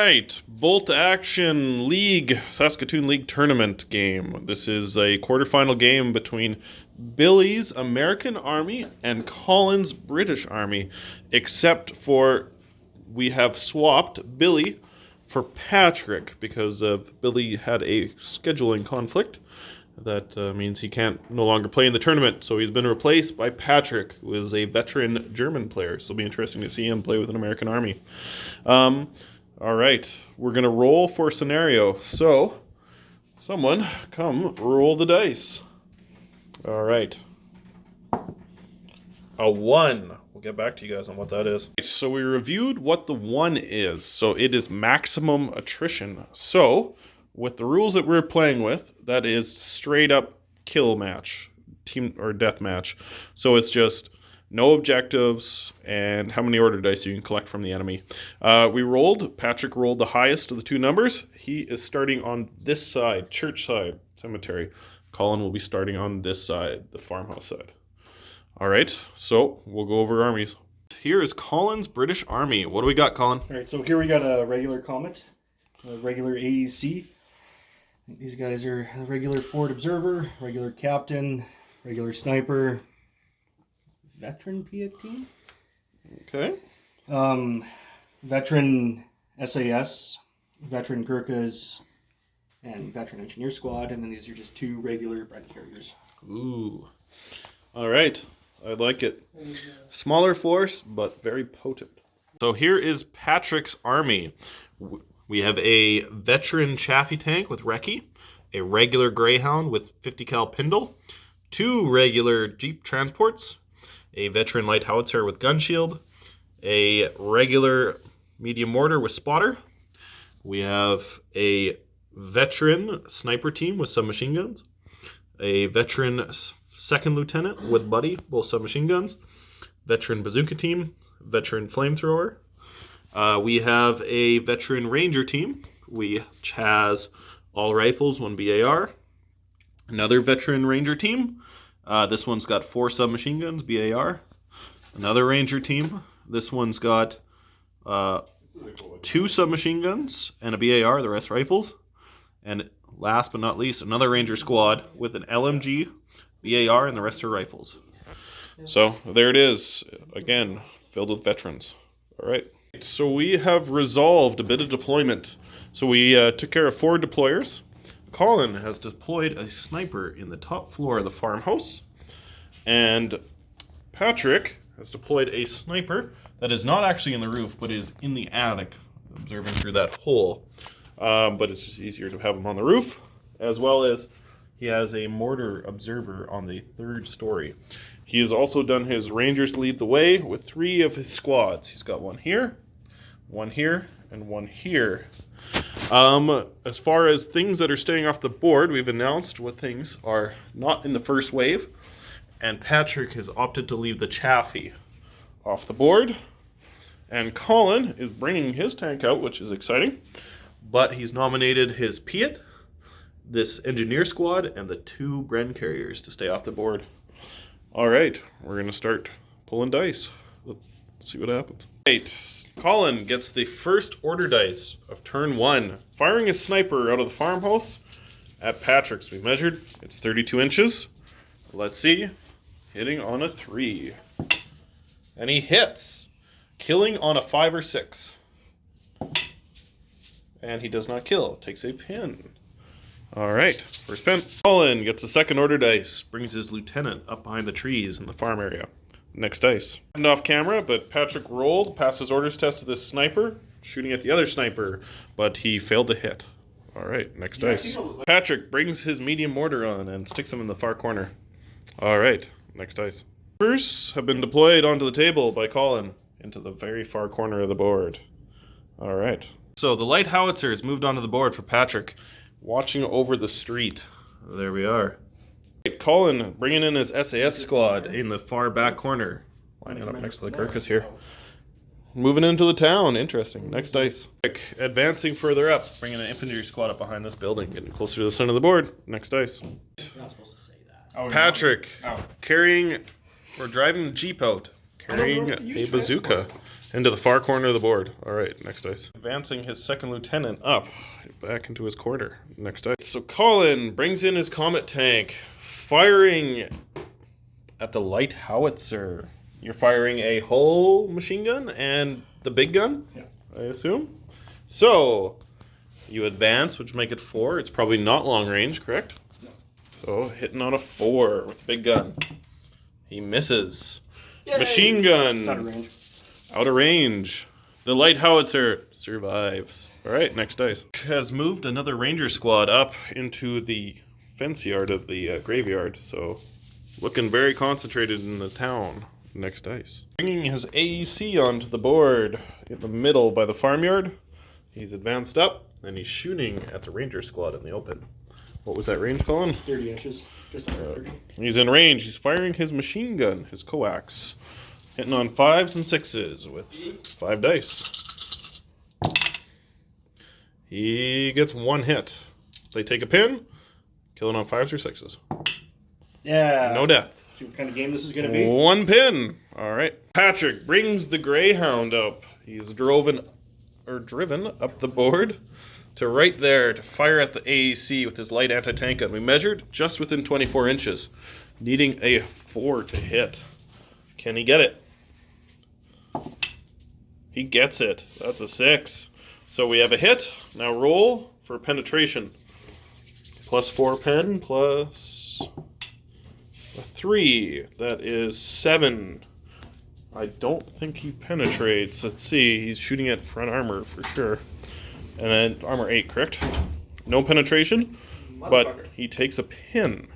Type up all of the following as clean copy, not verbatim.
right, Bolt Action League, Saskatoon League Tournament game. This is a quarterfinal game between Billy's American Army and Colin's British Army, except for we have swapped Billy for Patrick because Billy had a scheduling conflict. That means he can't no longer play in the tournament, so he's been replaced by Patrick, who is a veteran German player. So it'll be interesting to see him play with an American Army. All right, we're going to roll for scenario. So, someone come roll the dice. All right. A 1. We'll get back to you guys on what that is. So we reviewed what the 1 is. So it is maximum attrition. So with the rules that we're playing with, that is straight up kill match, team or death match. So it's just no objectives and how many order dice you can collect from the enemy. Patrick rolled the highest of the two numbers. He is starting on this side, church side, cemetery. Colin will be starting on this side, the farmhouse side. All right, so we'll go over armies. Here is Colin's British Army. What do we got, Colin? All right, so here we got a regular Comet, a regular AEC. These guys are a regular Ford Observer, regular Captain, regular Sniper, veteran Piet team. Okay. Veteran SAS, veteran Gurkhas, and veteran Engineer Squad, and then these are just 2 regular bread carriers. Ooh. All right. I like it. Smaller force, but very potent. So here is Patrick's army. We have a veteran Chaffee tank with Recce, a regular Greyhound with 50 cal Pindle, 2 regular Jeep transports, a veteran light howitzer with gun shield, a regular medium mortar with spotter. We have a veteran sniper team with submachine guns, a veteran second lieutenant with buddy, both submachine guns, veteran bazooka team, veteran flamethrower. We have a veteran ranger team, which has all rifles, 1 BAR. Another veteran ranger team. This one's got 4 submachine guns, BAR. Another ranger team. This one's got 2 submachine guns and a BAR, the rest rifles. And last but not least, another ranger squad with an LMG, BAR, and the rest are rifles. So there it is, again, filled with veterans. All right. So we have resolved a bit of deployment. So we took care of 4 deployers. Colin has deployed a sniper in the top floor of the farmhouse. And Patrick has deployed a sniper that is not actually in the roof, but is in the attic, observing through that hole. But it's just easier to have him on the roof, as well as he has a mortar observer on the 3rd story. He has also done his Rangers lead the way with 3 of his squads. He's got 1 here, 1 here, and 1 here. As far as things that are staying off the board, we've announced what things are not in the first wave. And Patrick has opted to leave the Chaffee off the board. And Colin is bringing his tank out, which is exciting. But he's nominated his Piet, this engineer squad, and the 2 Bren carriers to stay off the board. All right, we're going to start pulling dice. Let's see what happens. Right, Colin gets the first order dice of turn 1, firing a sniper out of the farmhouse at Patrick's. We measured, it's 32 inches. Let's see, hitting on a 3. And he hits, killing on a 5 or 6. And he does not kill, takes a pin. All right, first pin. Colin gets a second order dice, brings his lieutenant up behind the trees in the farm area. Next dice. And off camera, but Patrick rolled, passed his orders test to this sniper, shooting at the other sniper, but he failed to hit. All right, next dice. Patrick brings his medium mortar on and sticks him in the far corner. All right, next dice. Numbers have been deployed onto the table by Colin into the very far corner of the board. All right. So the light howitzer has moved onto the board for Patrick, watching over the street. There we are. Colin bringing in his SAS squad in the far back corner, lining up next to the Gurkhas here. Moving into the town. Interesting. Next dice. Advancing further up, bringing an infantry squad up behind this building, getting closer to the center of the board. Next dice. You're not supposed to say that. Patrick carrying or driving the Jeep out, carrying a bazooka into the far corner of the board. All right, next dice. Advancing his second lieutenant up, back into his quarter. Next dice. So Colin brings in his comet tank, firing at the light howitzer. You're firing a whole machine gun and the big gun, Yeah. I assume. So you advance, which make it 4. It's probably not long range, correct? No. So hitting on a 4 with the big gun. He misses. Yay! Machine gun. It's out of range. Out of range. The light howitzer survives. All right, next dice. Has moved another ranger squad up into the fence yard of the graveyard. So looking very concentrated in the town. Next dice. Bringing his AEC onto the board in the middle by the farmyard. He's advanced up and he's shooting at the ranger squad in the open. What was that range, Colin? 30 inches. Just under 30. He's in range. He's firing his machine gun, his coax. Hitting on 5s and 6s with 5 dice. He gets 1 hit. They take a pin, kill it on 5s or 6s. Yeah. No death. See what kind of game this is going to be? 1 pin. All right. Patrick brings the Greyhound up. He's driven up the board to right there to fire at the AEC with his light anti-tank gun. We measured just within 24 inches, needing a 4 to hit. Can he get it? He gets it. That's a 6. So we have a hit. Now roll for penetration. +4 pen, plus a 3. That is 7. I don't think he penetrates. Let's see. He's shooting at front armor for sure. And then armor 8, correct? No penetration, but he takes a pin.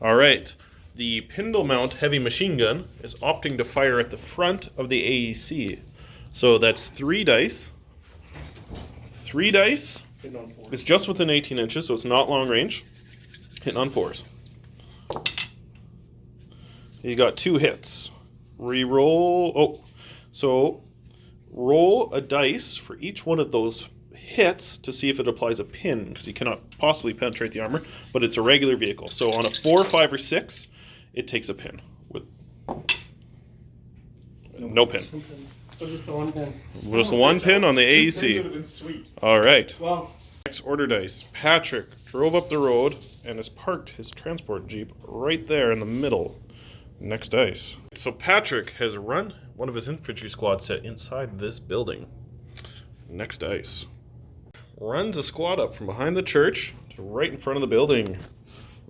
All right. The Pindle Mount heavy machine gun is opting to fire at the front of the AEC. So that's 3 dice. 3 dice. Hitting on 4. It's just within 18 inches, so it's not long range. Hitting on 4s. You got 2 hits. Reroll. Oh, so roll a dice for each one of those hits to see if it applies a pin, because you cannot possibly penetrate the armor, but it's a regular vehicle. So on a 4, 5, or 6, it takes a pin. With no pin. So just the 1 pin. Just 1 pin on the AEC. Would have been sweet. All right. Well, Next order dice. Patrick drove up the road and has parked his transport jeep right there in the middle. Next dice. So Patrick has run one of his infantry squads to inside this building. Next dice. Runs a squad up from behind the church to right in front of the building.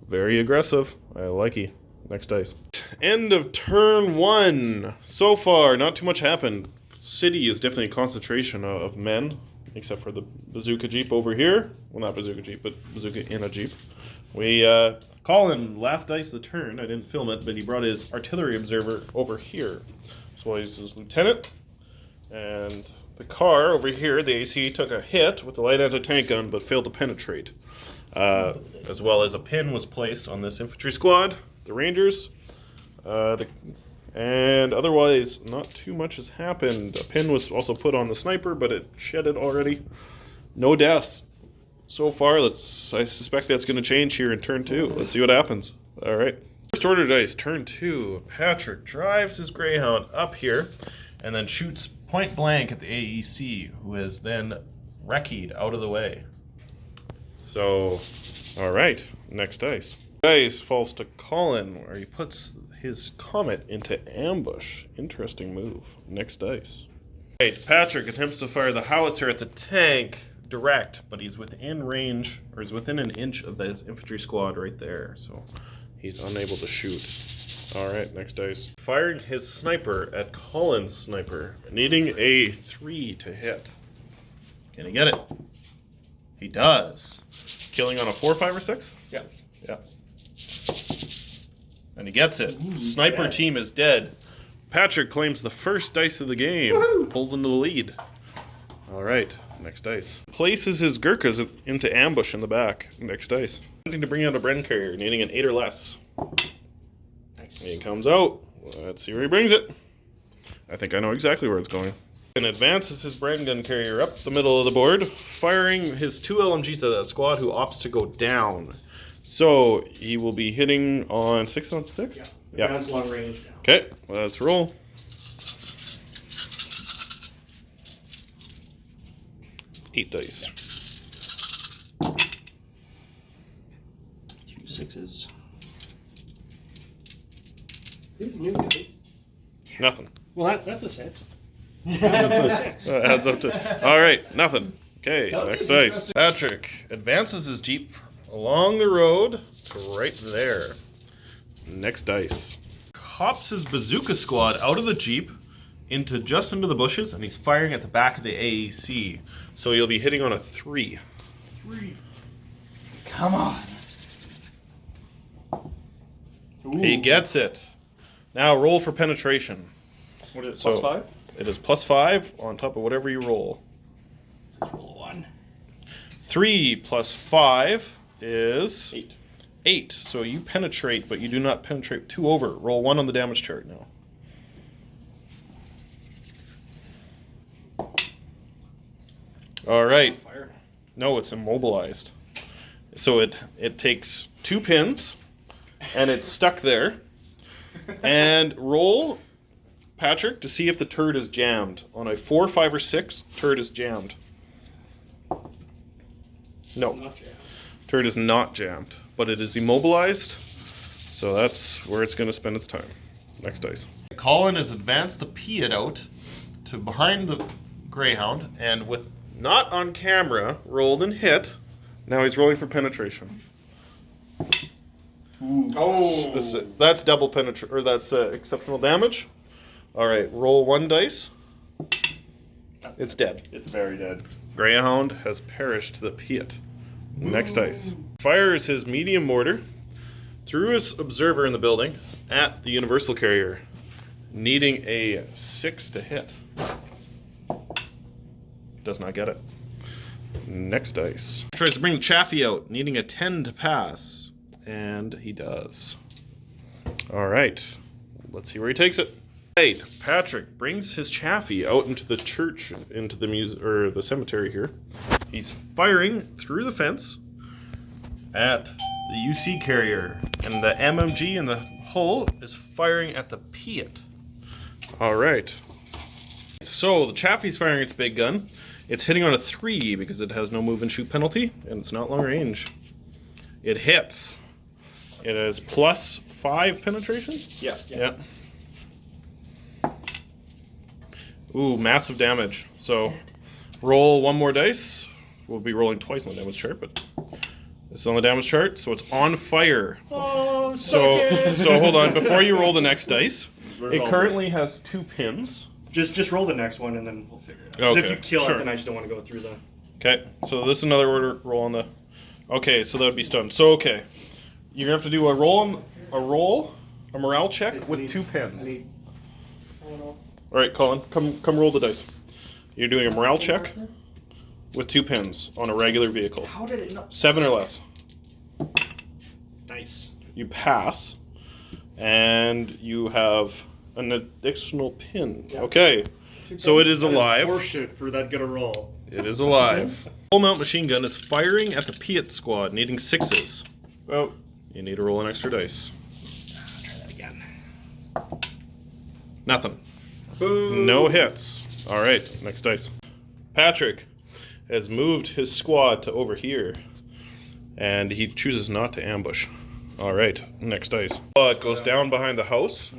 Very aggressive. I like it. Next dice. End of turn 1. So far, not too much happened. City is definitely a concentration of men, except for the bazooka jeep over here. Well, not bazooka jeep, but bazooka in a jeep. We, Colin, last dice of the turn, I didn't film it, but he brought his artillery observer over here. So he's his lieutenant. And the car over here, the AC, took a hit with the light anti-tank gun, but failed to penetrate. As well as a pin was placed on this infantry squad, the Rangers. And otherwise, not too much has happened. A pin was also put on the sniper, but it shedded already. No deaths. So far, I suspect that's going to change here in turn 2. Let's see what happens. All right. First order dice, turn 2. Patrick drives his Greyhound up here and then shoots point blank at the AEC, who is then wrecked out of the way. So, all right. Next dice. Dice falls to Colin, where he puts his comet into ambush. Interesting move. Next dice. Right, Patrick attempts to fire the howitzer at the tank direct, but he's within range, or he's within an inch of this infantry squad right there, so he's unable to shoot. All right, next dice. Firing his sniper at Colin's sniper, needing a 3 to hit. Can he get it? He does. Killing on a 4, 5, or 6? yeah. Yeah. And he gets it. Sniper yeah. team is dead. Patrick claims the first dice of the game. Woo-hoo! Pulls into the lead. All right, next dice. Places his Gurkhas into ambush in the back. Next dice. Attempting to bring out a Bren carrier, needing an 8 or less. Nice. He comes out. Let's see where he brings it. I think I know exactly where it's going. And advances his Bren gun carrier up the middle of the board, firing his 2 LMGs at that squad who opts to go down. So he will be hitting on 6 on 6? Yeah. Advanced long range now. Okay, let's roll. 8 dice. 2 6s. These new guys. Nothing. Well, that's a 6. Adds up to a 6. Adds up to. All right, nothing. Okay, That next was dice. interesting. Patrick advances his jeep along the road to right there. Next dice. Hops his bazooka squad out of the jeep just into the bushes, and he's firing at the back of the AEC. So you'll be hitting on a 3. 3. Come on. He gets it. Now roll for penetration. What is it, So- +5? It is +5 on top of whatever you roll. Let's roll a 1. 3 plus 5 is 8. 8. So you penetrate, but you do not penetrate 2 over. Roll 1 on the damage chart now. All right. Fire. No, it's immobilized. So it takes 2 pins, and it's stuck there. And roll, Patrick, to see if the turret is jammed. On a 4, 5, or 6, turret is jammed. No, Not jammed. turret is not jammed, but it is immobilized. So that's where it's going to spend its time. Next dice. Colin has advanced the Piat out to behind the Greyhound, and with not on camera, rolled and hit. Now he's rolling for penetration. Ooh. Oh. That's double penetration, or that's exceptional damage. All right, roll 1 dice. It's dead. It's very dead. Greyhound has perished to the Piat. Next dice. Fires his medium mortar through his observer in the building at the universal carrier, needing a 6 to hit. Does not get it. Next dice. Tries to bring the Chaffee out, needing a 10 to pass. And he does. All right. Let's see where he takes it. Right. Patrick brings his Chaffee out into the church, into the the cemetery here. He's firing through the fence at the UC carrier, and the MMG in the hull is firing at the Piat. All right. So the Chaffee's firing its big gun. It's hitting on a 3 because it has no move and shoot penalty, and it's not long range. It hits. It is +5 penetration? Yeah. Ooh, massive damage. So roll 1 more dice. We'll be rolling twice on the damage chart, but this is on the damage chart, so it's on fire. Oh, So hold on. Before you roll the next dice, Where's it all currently has 2 pins. Just roll the next one and then we'll figure it out. 'Cause Okay, if you kill sure. it, then I just don't want to go through the. Okay, so this is another order roll on the. Okay, so that would be stunned. So okay, you're gonna have to do a morale check with 2 pins. All right, Colin, come roll the dice. You're doing a morale check with 2 pins on a regular vehicle. How did it not? 7 or less. Nice. You pass, and you have an additional pin. Yeah. Okay, so it is alive. Horseshit for that good a roll. It is alive. Full mount machine gun is firing at the Piat squad, needing 6s. Oh, You need to roll an extra dice. try that again. Nothing. Boom. No hits. All right, next dice. Patrick has moved his squad to over here, and he chooses not to ambush. All right, next dice. It goes down behind the house.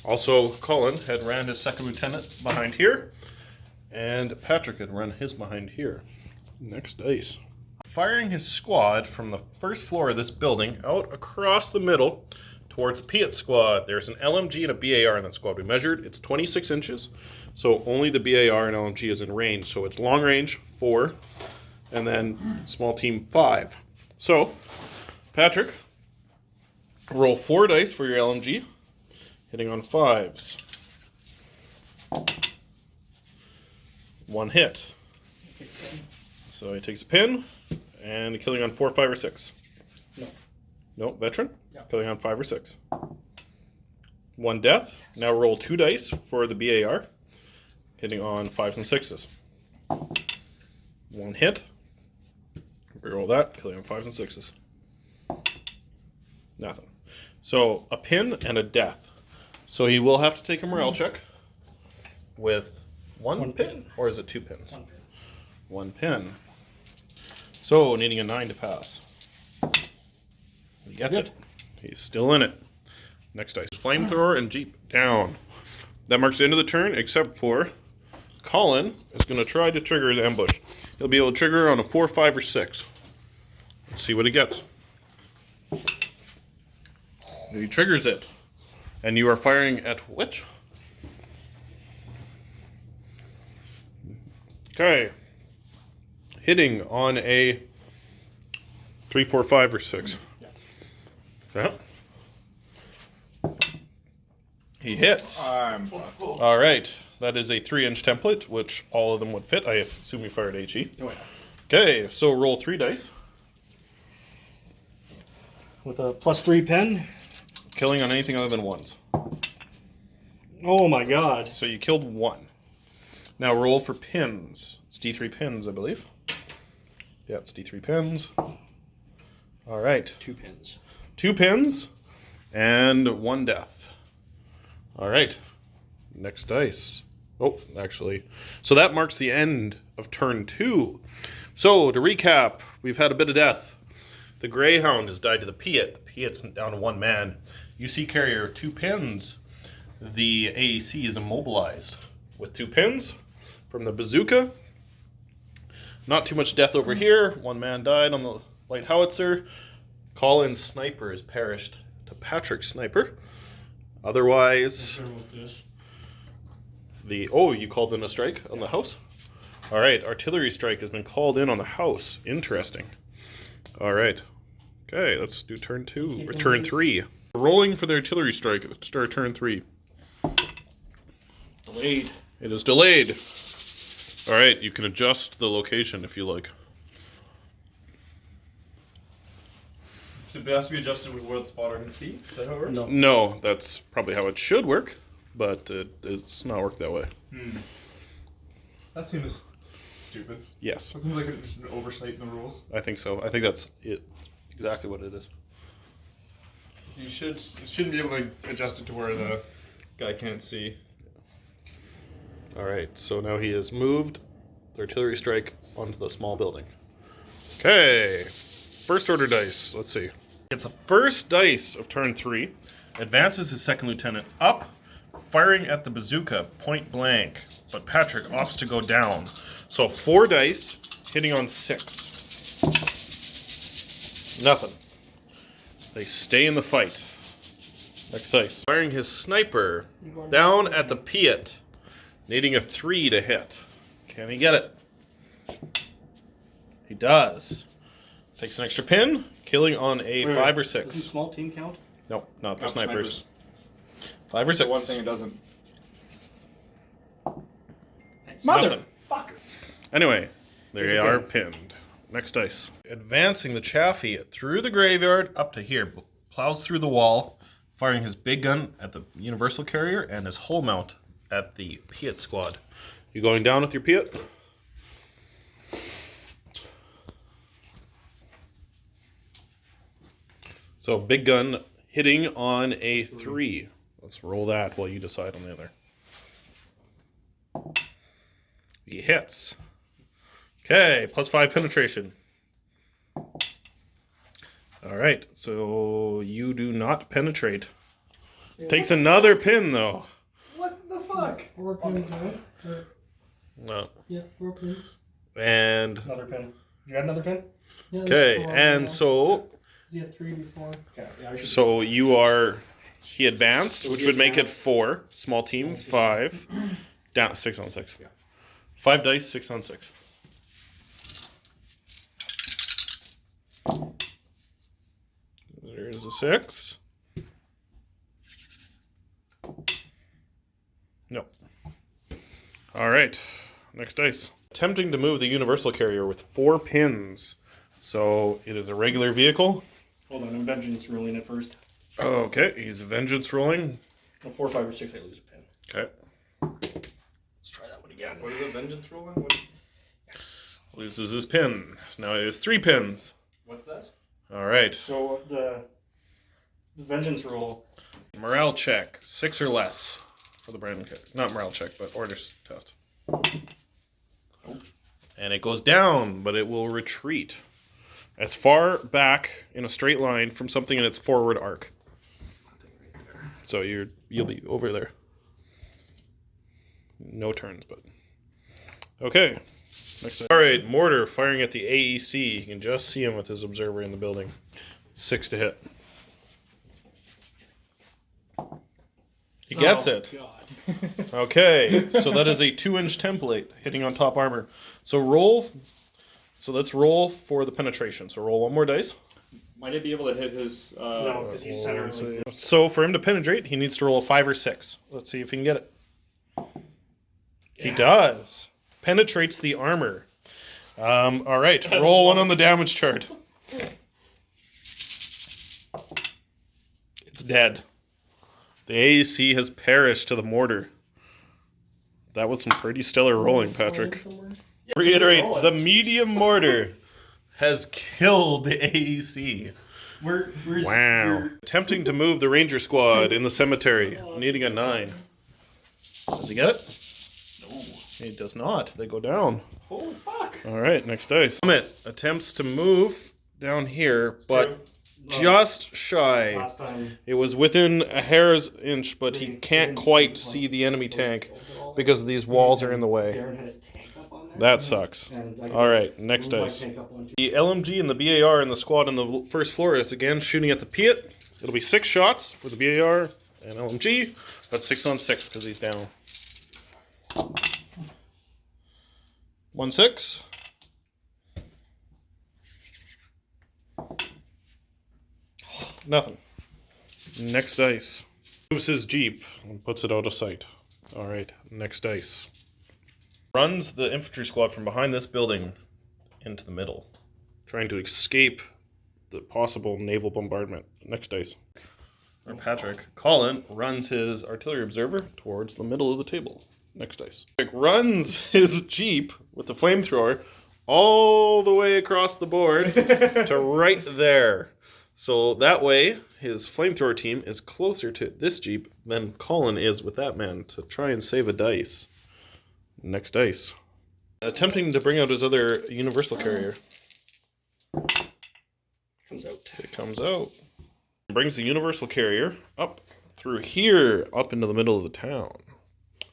Also, Colin had ran his second lieutenant behind here, and Patrick had run his behind here. Next dice. Firing his squad from the first floor of this building out across the middle towards the Piat squad. There's an LMG and a BAR in that squad. We measured, it's 26 inches, so only the BAR and LMG is in range. So it's long range, 4, and then small team, 5. So, Patrick, roll 4 dice for your LMG, hitting on 5s. 1 hit. So he takes a pin, and killing on 4, 5, or 6. No. No, veteran? Yeah. Killing on 5 or 6. 1 death. Now roll 2 dice for the BAR, hitting on 5s and 6s. 1 hit. Reroll that, killing on 5s and 6s. Nothing. So a pin and a death. So he will have to take a morale check with one One pin, pin. or is it 2 pins? 1 pin. 1 pin. So, needing a 9 to pass. He gets it. He's still in it. Next dice. Flamethrower and Jeep down. That marks the end of the turn, except for Colin is going to try to trigger his ambush. He'll be able to trigger on a 4, 5, or 6. Let's see what he gets. He triggers it. And you are firing at which? Okay. Hitting on a 3, 4, 5, or 6. Okay. He hits. All right. That is a 3-inch template, which all of them would fit. I assume you fired HE. Oh, yeah. Okay, so roll 3 dice. With a +3 pen. Killing on anything other than 1s. Oh my god. So you killed 1. Now roll for pins. It's D3 pins, I believe. Yeah, it's D3 pins. All right. 2 pins. 2 pins and 1 death. All right. Next dice. Oh, actually. So that marks the end of turn 2. So to recap, we've had a bit of death. The Greyhound has died to the Piat. The Piat's down to 1 man. UC carrier, 2 pins. The AEC is immobilized with 2 pins from the bazooka. Not too much death over here. 1 man died on the light howitzer. Colin's sniper has perished to Patrick's sniper. Otherwise, you called in a strike on the house? All right, artillery strike has been called in on the house. Interesting. All right. Okay, let's do turn 2, or turn 3. Rolling for the artillery strike at the start of turn 3. Delayed. It is delayed. All right, you can adjust the location if you like. So it has to be adjusted with what the spotter can see? Is that how it works? No. No, that's probably how it should work, but it's not worked that way. That seems stupid. Yes, That seems like just an oversight in the rules. I think so. I think that's it. Exactly what it is. You shouldn't be able to adjust it to where the guy can't see. All right, so now he has moved the artillery strike onto the small building. Okay, first order dice. Let's see. It's the first dice of turn 3. Advances his second lieutenant up, firing at the bazooka point blank. But Patrick opts to go down. So 4 dice, hitting on 6. Nothing. They stay in the fight. Next dice. Firing his sniper down at the Piat. Needing a 3 to hit. Can he get it? He does. Takes an extra pin, killing on a 5 or 6. Doesn't small team count? Nope, not for Not snipers. 5 or 6. The one thing it doesn't. Nothing. Motherfucker. Anyway, they There's a are pin. pinned. Next dice. Advancing the Chaffee through the graveyard up to here. Plows through the wall, firing his big gun at the universal carrier and his hull mount at the Piat squad. You going down with your Piat? So big gun hitting on a 3. Let's roll that while you decide on the other. He hits. Okay, +5 penetration. All right, so you do not penetrate. Takes another pin though. What the fuck? 4 pins, right? No. Yeah, 4 pins. And Another pin. You got another pin? Yeah, okay, there's 4 and now. so He had 3 before. Okay, yeah, I should so you are. He advanced, which would make it 4. Small team 5. Down 6 on 6. 5 dice, 6 on 6. There's a 6. No. All right. Next dice. Attempting to move the universal carrier with 4 pins. So it is a regular vehicle. Hold on, I'm vengeance rolling it first. Okay, he's vengeance rolling. On 4, 5, or 6, I lose a pin. Okay. Let's try that one again. What is it? Vengeance rolling? What? Yes. Loses his pin. Now he has 3 pins. What's that? All right. So the vengeance roll. Morale check, 6 or less for the Brandon kit. Not morale check, but orders test. And it goes down, but it will retreat as far back in a straight line from something in its forward arc. So you'll be over there. No turns, but okay. Next. All right, mortar firing at the AEC. You can just see him with his observer in the building. 6 to hit. He gets it. God. Okay, so that is a 2-inch template hitting on top armor. So let's roll for the penetration. So roll one more dice. Might I be able to hit his? No, because he's center. So for him to penetrate, he needs to roll a 5 or 6. Let's see if he can get it. He does. Penetrates the armor. All right, roll one on the damage chart. It's dead. The AEC has perished to the mortar. That was some pretty stellar rolling, Patrick. Reiterate, the medium mortar has killed the AEC. Where's Wow. Attempting to move the ranger squad in the cemetery, needing a 9. Does he get it? No. He does not. They go down. Holy fuck! All right, next dice. Summit attempts to move down here, but just shy. Last time. It was within a hair's inch, but he can't quite see the enemy tank because these walls are in the way. Darren had a tank up on there. That sucks. All right, next dice. The LMG and the BAR and the squad on the first floor is again shooting at the Piet. It'll be 6 shots for the BAR and LMG. That's 6 on 6 because he's down. 1-6. Nothing. Next dice. Moves his Jeep and puts it out of sight. Alright, next dice. Runs the infantry squad from behind this building into the middle, trying to escape the possible naval bombardment. Next dice. Or Patrick. Colin runs his artillery observer towards the middle of the table. Next dice. Patrick runs his Jeep with the flamethrower all the way across the board to right there. So that way, his flamethrower team is closer to this Jeep than Colin is with that man to try and save a dice. Next dice. Attempting to bring out his other universal carrier. Comes out. It comes out. Brings the universal carrier up through here, up into the middle of the town.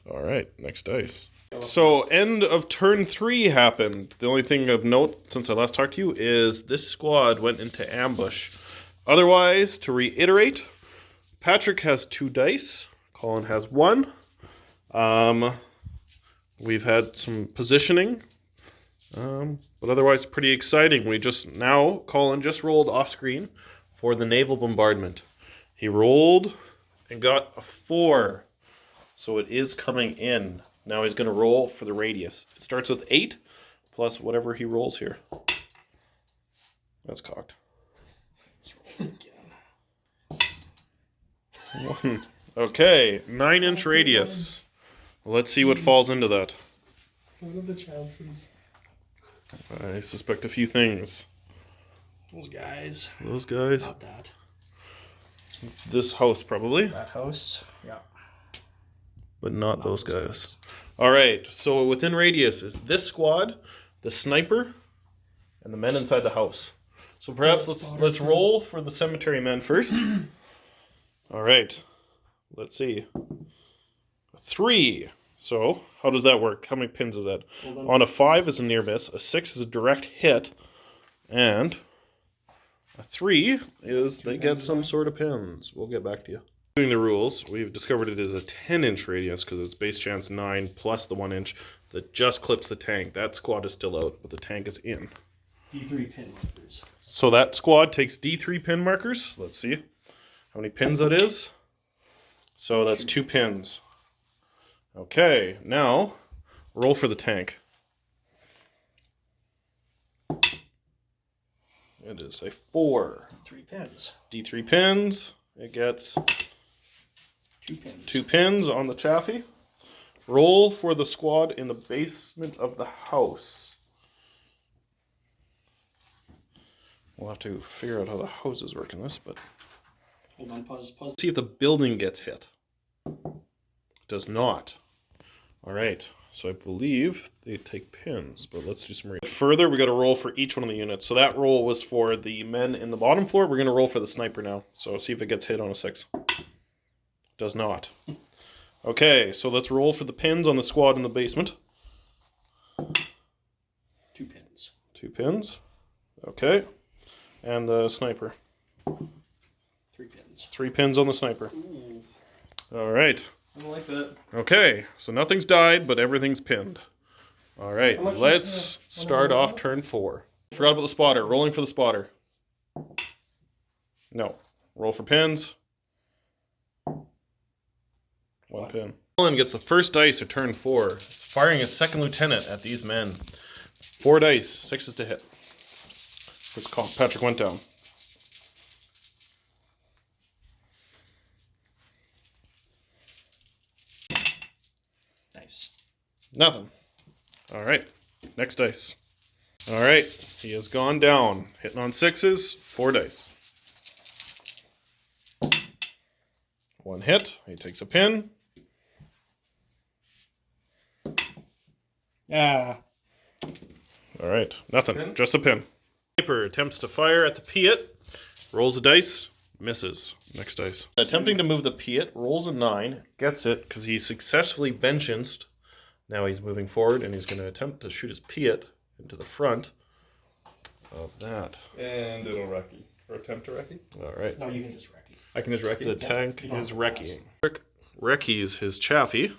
All right, next dice. So end of turn 3 happened. The only thing of note since I last talked to you is this squad went into ambush. Otherwise, to reiterate, Patrick has 2 dice. Colin has 1. We've had some positioning, but otherwise pretty exciting. Colin just rolled off screen for the naval bombardment. He rolled and got a 4, so it is coming in. Now he's going to roll for the radius. It starts with 8 plus whatever he rolls here. That's cocked. 1. Okay, 9-inch radius. Let's see what falls into that. What are the chances? I suspect a few things. Those guys. Those guys. Not that. This house, probably. That house. Yeah. But not those guys. All right, so within radius is this squad, the sniper, and the men inside the house. So perhaps let's roll for the cemetery men first. All right, let's see. 3. So how does that work? How many pins is that? On a 5 is a near miss, a 6 is a direct hit, and a 3 is they get some sort of pins. We'll get back to you. Doing the rules, we've discovered it is a 10-inch radius because it's base chance 9 plus the 1-inch that just clips the tank. That squad is still out, but the tank is in. D3 pin markers. So that squad takes D3 pin markers. Let's see how many pins that is. So that's 2 pins. Okay, now roll for the tank. It is a 4. 3 pins. D3 pins. It gets 2 pins. 2 pins on the chassis. Roll for the squad in the basement of the house. We'll have to figure out how the houses work in this, but Hold on, pause. see if the building gets hit. It does not. All right. So I believe they take pins, but let's do some further. We got to roll for each one of the units. So that roll was for the men in the bottom floor. We're going to roll for the sniper now. So see if it gets hit on a 6. Does not. Okay, so let's roll for the pins on the squad in the basement. 2 pins. 2 pins. Okay. And the sniper. 3 pins. 3 pins on the sniper. Ooh. All right. I don't like that. Okay, so nothing's died, but everything's pinned. All right, How much is let's the- start off turn 4. Forgot about the spotter. Rolling for the spotter. No. Roll for pins. 1 pin. Colin gets the first dice of turn 4. Firing his second lieutenant at these men. 4 dice. 6 to hit. Because Patrick went down. Nice. Nothing. All right. Next dice. All right. He has gone down. Hitting on 6s. 4 dice. 1 hit. He takes a pin. Ah. All right. Nothing. Just a pin. Sniper attempts to fire at the Piet. Rolls a dice. Misses. Next dice. Attempting to move the Piet. Rolls a 9. Gets it because he successfully benchenced. Now he's moving forward and he's going to attempt to shoot his Piet into the front of that. And it'll recce. Or attempt to recce. All right. No, you can just wreck it. I can just recce. The tank you don't is have to pass. wrecking. Reckies his Chaffee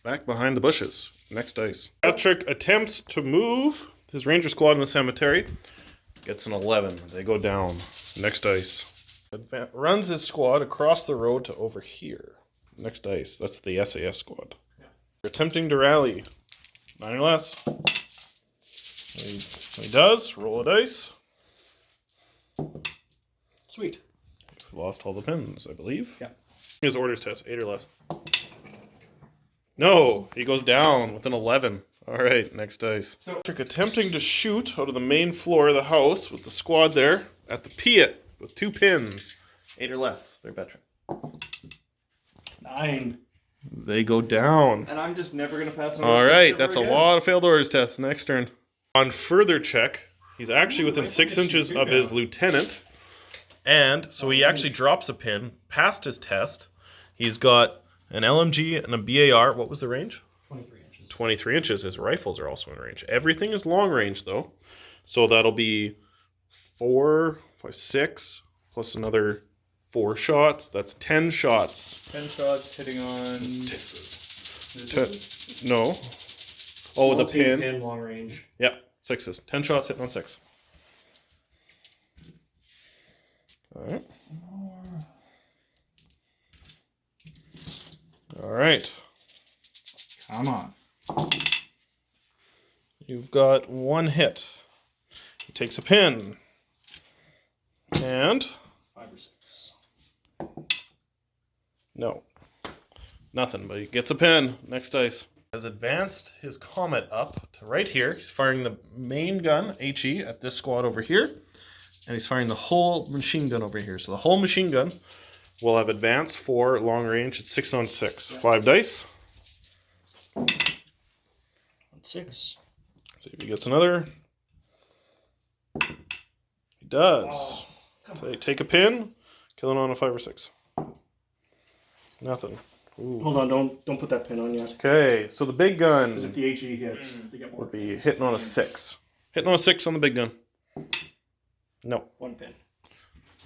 back behind the bushes. Next dice. Patrick attempts to move his ranger squad in the cemetery. Gets an 11. They go down. Next dice. Runs his squad across the road to over here. Next dice. That's the SAS squad. They're attempting to rally. 9 or less. He does. Roll a dice. Sweet. Lost all the pins, I believe. Yeah. His orders test, 8 or less. No, he goes down with an 11. All right, next dice. So, Patrick attempting to shoot out of the main floor of the house with the squad there at the Piet with 2 pins. 8 or less. They're veteran. 9. They go down. And I'm just never gonna pass on. All right, that's a lot of failed orders tests. Next turn. On further check, he's actually within 6 inches of his lieutenant. And so he actually drops a pin past his test. He's got an LMG and a BAR. What was the range? 23 inches. 23 inches. His rifles are also in range. Everything is long range, though. So that'll be 4, 6, plus another 4 shots. That's 10 shots. 10 shots hitting on. No. Oh, the pin. Pin, long range. Yeah, 6s. 10 shots hitting on 6. All right. All right. Come on. You've got 1 hit. He takes a pin. And 5 or 6. no. Nothing, but he gets a pin. Next dice. Has advanced his Comet up to right here. He's firing the main gun, HE, at this squad over here. And he's firing the whole machine gun over here. So the whole machine gun will have advanced for long range. It's 6 on 6. 5 dice. 6. See if he gets another. He does. So they take a pin, kill it on a 5 or 6. Nothing. Ooh. Hold on, don't put that pin on yet. Okay, so the big Because if gun the HE hits, they get more. would be hitting on a 6. Hitting on a 6 on the big gun. No. 1 pin.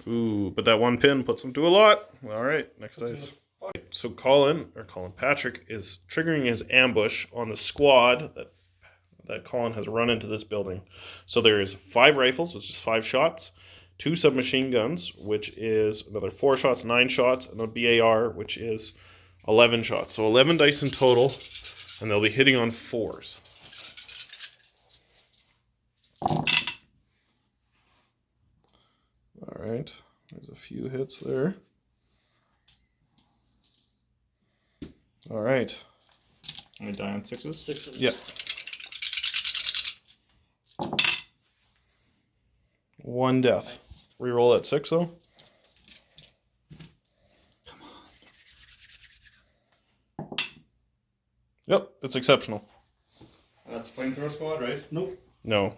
Ooh, but that 1 pin puts him to a lot. All right, next dice. So Patrick is triggering his ambush on the squad that Colin has run into this building. So there is 5 rifles, which is 5 shots, 2 submachine guns, which is another 4 shots, 9 shots, and a BAR, which is 11 shots. So 11 dice in total, and they'll be hitting on 4s. All right, there's a few hits there. All right. I'm gonna die on 6s. 6s. Yeah. 1 death. Nice. Reroll at 6 though. Yep, it's exceptional. That's flamethrower squad, right? Nope. No.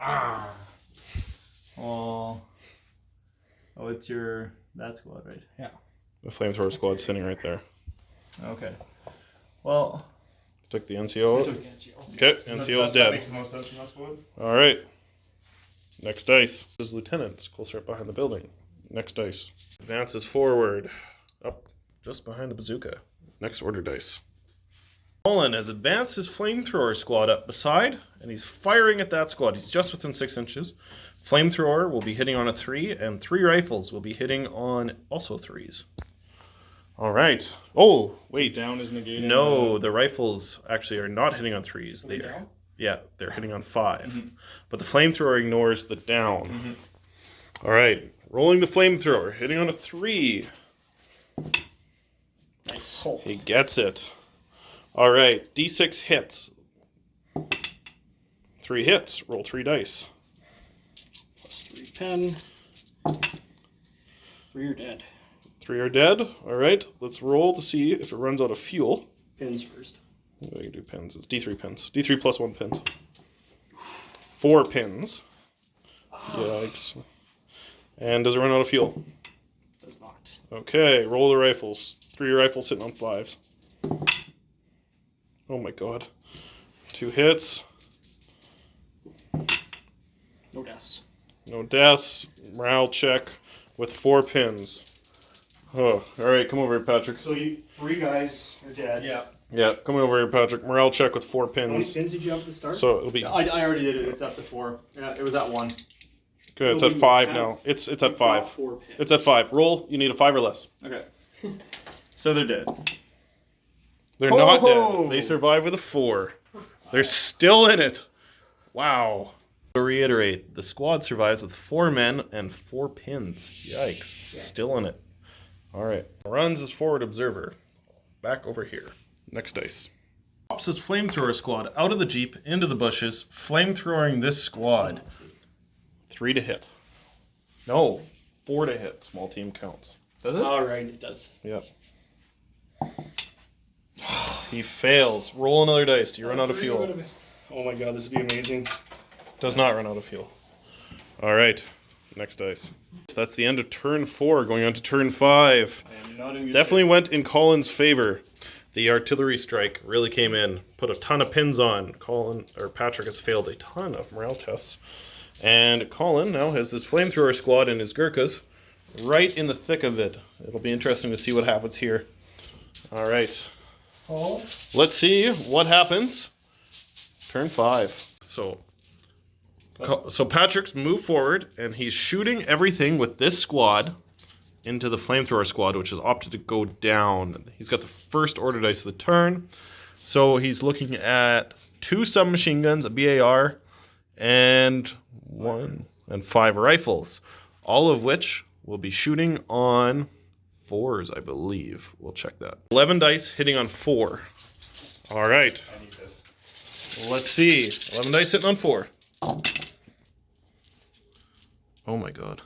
Ah. Oh. Oh, it's that squad, right? Yeah. The flamethrower squad's sitting right there. Okay. Well, Took the NCO out. Okay, NCO's That dead. makes the most sense from that squad. All right. Next dice. This is lieutenants, closer up behind the building. Next dice. Advances forward. Up just behind the bazooka. Next order dice. Colin has advanced his flamethrower squad up beside, and he's firing at that squad. He's just within 6 inches. Flamethrower will be hitting on a 3, and 3 rifles will be hitting on also 3s. All right. Oh, wait. down is negated. No, the rifles actually are not hitting on 3s. They are. down? Yeah, they're hitting on 5. But the flamethrower ignores the down. All right. Rolling the flamethrower, hitting on a 3. Nice. He gets it. All right. D6 hits. 3 hits. Roll 3 dice. Plus 3 pen. 3 are dead. 3 are dead. All right. Let's roll to see if it runs out of fuel. Pins first. I can do pins. It's D3 pins. D3 plus 1 pins. 4 pins. Yikes. And does it run out of fuel? Does not. Okay, roll the rifles. 3 rifles sitting on 5s. Oh my god. 2 hits. No deaths. No deaths. Morale check with 4 pins. Oh, alright, come over here, Patrick. So 3 guys are dead. Yeah. Yeah, come over here, Patrick. Morale check with 4 How many pins. pins did you have at the start? So it'll be I already did it. It's up to 4. Yeah, it was at 1. good. It's No, at we 5 have- now. It's You've at got 5. 4 pins. It's at 5. Roll. You need a 5 or less. Okay. So they're dead. They're not Oh! dead. They survive with a 4. They're still in it. Wow. To reiterate, the squad survives with 4 men and 4 pins. Yikes. Still in it. All right. Runs as forward observer. Back over here. Next dice. Pops his flamethrower squad out of the Jeep into the bushes, flamethrowing this squad. 3 to hit. No, 4 to hit. Small team counts. Does it? Alright, it does. Yep. He fails. Roll another dice. Do you run out of fuel? Oh my god, this would be amazing. Does not run out of fuel. All right. Next dice. That's the end of turn 4. Going on to turn 5. I am not in good Definitely went in Colin's favor. The artillery strike really came in. Put a ton of pins on. Patrick has failed a ton of morale tests. And Colin now has his flamethrower squad and his Gurkhas right in the thick of it. It'll be interesting to see what happens here. All right. Oh. Let's see what happens. Turn 5. So Patrick's moved forward, and he's shooting everything with this squad into the flamethrower squad, which has opted to go down. He's got the first order dice of the turn. So he's looking at 2 submachine guns, a BAR, and 5 rifles, all of which will be shooting on 4s, I believe. We'll check that. 11 dice hitting on 4. All right. I need this. Let's see. 11 dice hitting on 4. Oh my god.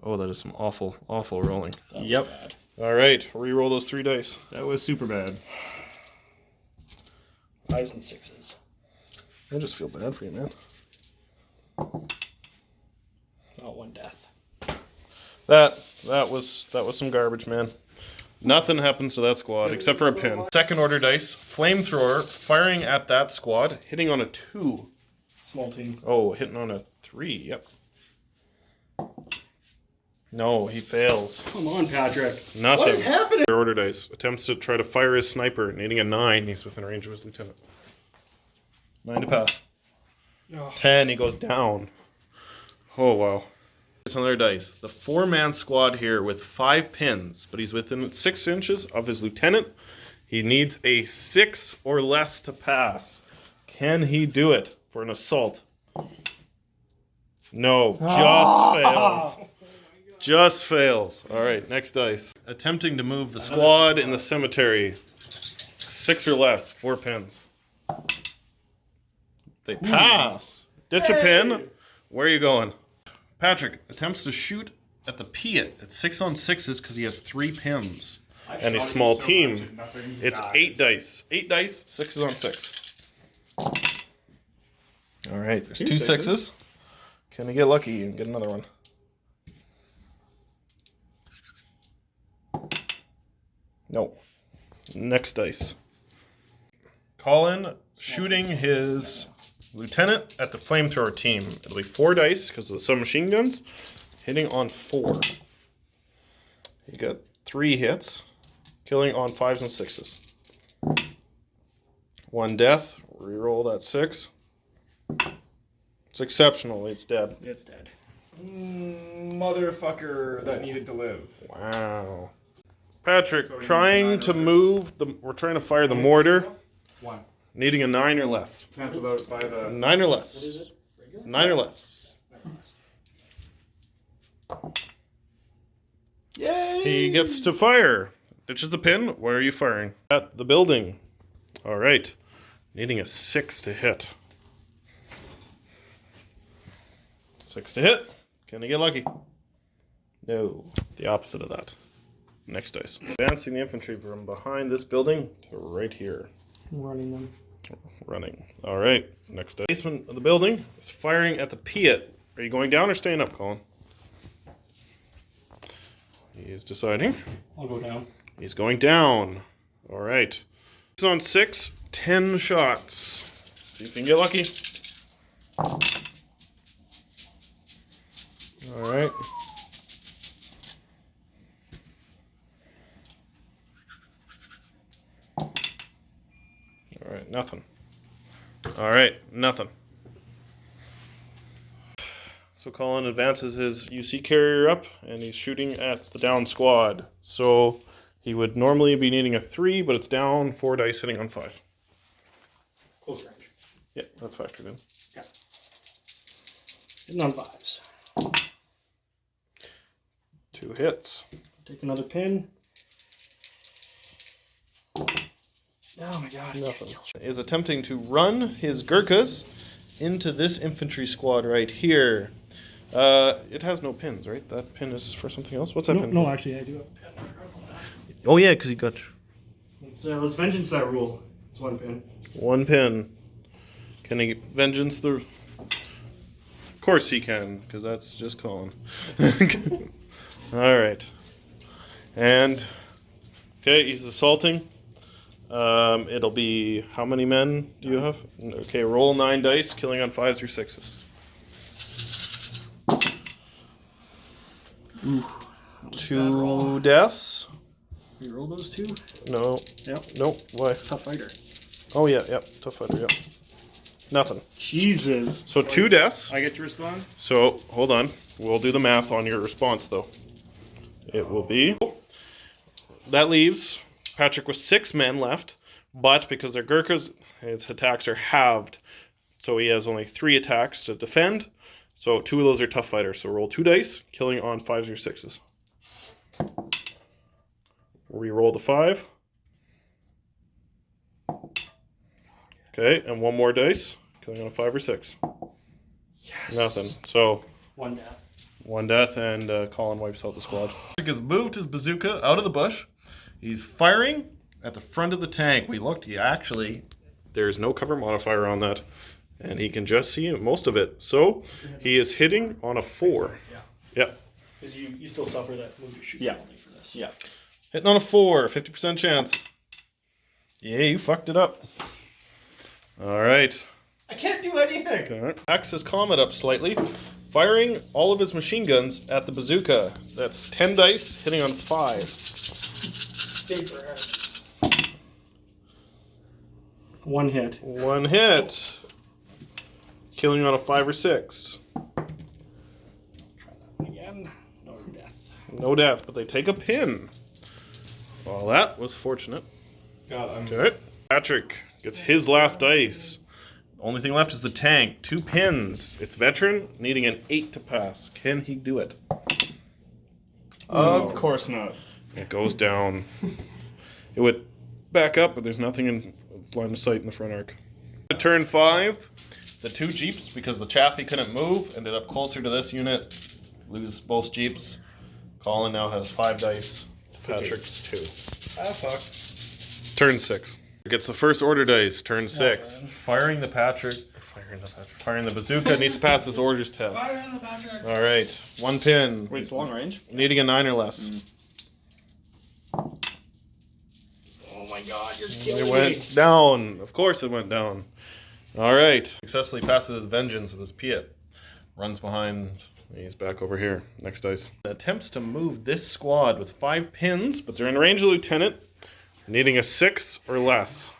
Oh, that is some awful, awful rolling. That was Yep. bad. All right. Re-roll those 3 dice. That was super bad. 5s and 6s. I just feel bad for you, man. Not 1 death. That was some garbage, man. Nothing happens to that squad except for a pin. Second order dice, flamethrower firing at that squad, hitting on a 2. Small team. Oh, hitting on a 3. Yep. No, he fails. Come on, Patrick. Nothing. What is happening? Third order dice attempts to try to fire his sniper, needing a 9. He's within range of his lieutenant. 9 to pass. Oh. 10. He goes down. Oh wow. It's another dice. The 4-man squad here with 5 pins, but he's within 6 inches of his lieutenant. He needs a 6 or less to pass. Can he do it for an assault? No, just fails. Just fails. All right, next dice. Attempting to move the squad in the cemetery. 6 or less, 4 pins. They pass. Ditch a pin. Where are you going? Patrick attempts to shoot at the Piat at 6 on 6s because he has 3 pins. any small team, it's 8 dice. 8 dice, 6s on 6. All right, there's Here's 2 sixes. 6s. Can I get lucky and get another one? No. Next dice. Colin shooting his lieutenant at the flamethrower team. It'll be 4 dice because of the submachine guns. Hitting on 4. He got 3 hits. Killing on 5s and 6s. 1 death. Reroll that 6. It's exceptional. It's dead. It's dead. Motherfucker that needed to live. Wow. Patrick, trying to move the. We're trying to fire the mortar. 1. Needing a 9 or less. Cancel out by the. 9 or less. 9 or less. Yay! He gets to fire. Ditches the pin. Where are you firing? At the building. All right. Needing a 6 to hit. 6 to hit. Can I get lucky? No. The opposite of that. Next dice. Advancing the infantry from behind this building to right here. Running them. Running. All right. Next dice. Basement of the building is firing at the Piat. Are you going down or staying up, Colin? He is deciding. I'll go down. He's going down. All right. He's on 6. 10 shots. See if you can get lucky. All right. All right, nothing. All right, nothing. So Colin advances his UC carrier up, and he's shooting at the down squad. So he would normally be needing a 3, but it's down 4 dice hitting on 5. Close range. Yeah, that's factored in. Hitting on 5s. 2 hits. Take another pin. Oh my god. Nothing. Is attempting to run his Gurkhas into this infantry squad right here. It has no pins, right? That pin is for something else. What's that pin? No, actually, I do have a pin. Oh yeah, because he got Let's vengeance that rule. It's 1 pin. 1 pin. Can he vengeance the? Of course he can, because that's just Colin. All right. And okay, he's assaulting. It'll be how many men do you have? Okay, roll 9 dice, killing on 5s or 6s. Ooh. 2 deaths. You roll those 2? No. Yep. Nope. Why? Tough fighter. Oh yeah, yep. Tough fighter. Yep. Nothing. Jesus. So 2 deaths. I get to respond? So hold on. We'll do the math on your response though. It will be. That leaves Patrick with 6 men left, but because they're Gurkhas, his attacks are halved. So he has only 3 attacks to defend. So 2 of those are tough fighters. So roll 2 dice, killing on 5s or 6s. Reroll the 5. Okay, and 1 more dice, killing on a 5 or 6. Yes. Nothing. So 1 death. 1 death, and Colin wipes out the squad. Patrick has moved his bazooka out of the bush. He's firing at the front of the tank. We looked. There's no cover modifier on that, and he can just see most of it. So he is hitting on a 4. Yeah. Yep. Because you still suffer that movie shoot Yeah. penalty for this. Yeah. Hitting on a 4, 50% chance. Yeah, you fucked it up. All right. I can't do anything. Okay. Backs his comet up slightly, firing all of his machine guns at the bazooka. That's 10 dice, hitting on 5. Paper. 1 hit. 1 hit. Killing on a 5 or 6. Try that one again. No death. No death, but they take a pin. Well, that was fortunate. God, I'm Okay. Patrick gets his last dice. Only thing left is the tank. 2 pins. It's veteran, needing an 8 to pass. Can he do it? Of course not. It goes down. It would back up, but there's nothing in its line of sight in the front arc. Turn 5, the 2 jeeps, because the Chaffee couldn't move, ended up closer to this unit. Lose both jeeps. Colin now has 5 dice to Patrick's 2. Ah, fuck. Turn 6. Gets the first order dice. Turn 6. man. Firing the bazooka needs to pass this orders test. Fire in the Patrick. All right. 1 pin. Wait, it's long range? Needing a 9 or less. Oh my god, you're It killing me. went down. Of course it went down. All right. Successfully passes his vengeance with his Piet. Runs behind. He's back over here. Next dice. Attempts to move this squad with 5 pins, but they're in range of lieutenant. Needing a 6 or less.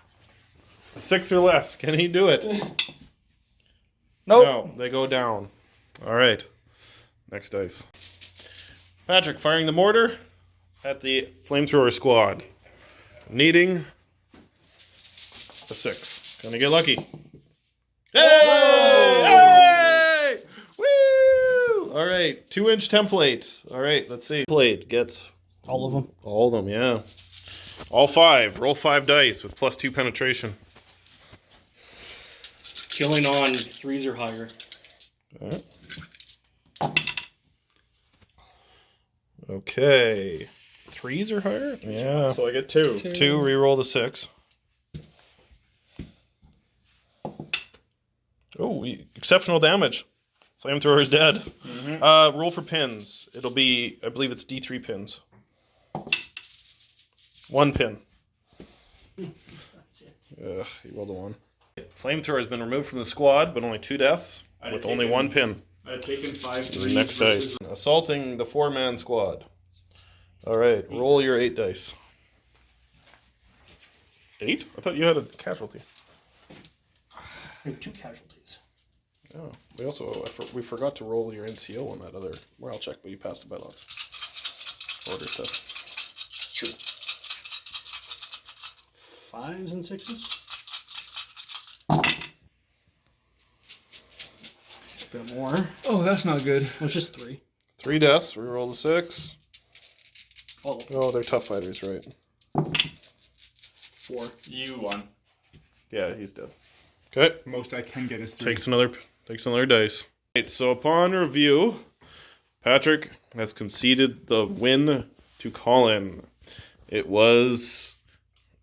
A 6 or less. Can he do it? Nope. No, they go down. All right. Next dice. Patrick firing the mortar at the flamethrower squad. Needing a 6. Gonna get lucky. Hey! Hey! Woo! All right. 2-inch template. All right. Let's see. Template gets All of them. all of them. Yeah. All 5. Roll 5 dice with +2 penetration. Killing on 3s or higher. All right. Okay. 3s or higher? Yeah. So I get 2. 2, re-roll the 6. Oh, exceptional damage. Flamethrower is dead. Roll for pins. It'll be, I believe it's D3 pins. 1 pin. That's it. Ugh, he rolled a 1. Flamethrower has been removed from the squad, but only 2 deaths, with only 1 pin. I've taken 5 Next dice. Assaulting the 4-man squad. Alright, roll your 8 dice. 8? I thought you had a casualty. We have 2 casualties. Oh, we forgot to roll your NCO on that other morale check, but you passed it by lots. Order test. True. 5s and 6s. A bit more. Oh, that's not good. It's just 3. 3 deaths, re-roll the 6. All of them. Oh, they're tough fighters, right? 4. You won. Yeah, he's dead. Okay. Most I can get is 3. Takes another dice. Right, so upon review, Patrick has conceded the win to Colin. It was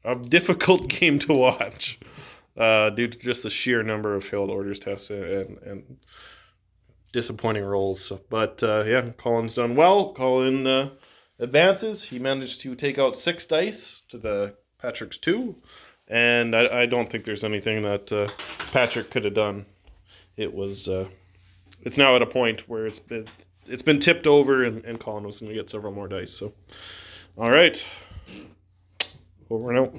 a difficult game to watch due to just the sheer number of failed orders tests and disappointing rolls. But yeah, Colin's done well. Colin advances. He managed to take out 6 dice to the Patrick's 2. And I don't think there's anything that Patrick could have done. It was, it's now at a point where it's been tipped over, and Colin was going to get several more dice. So, all right, over and out.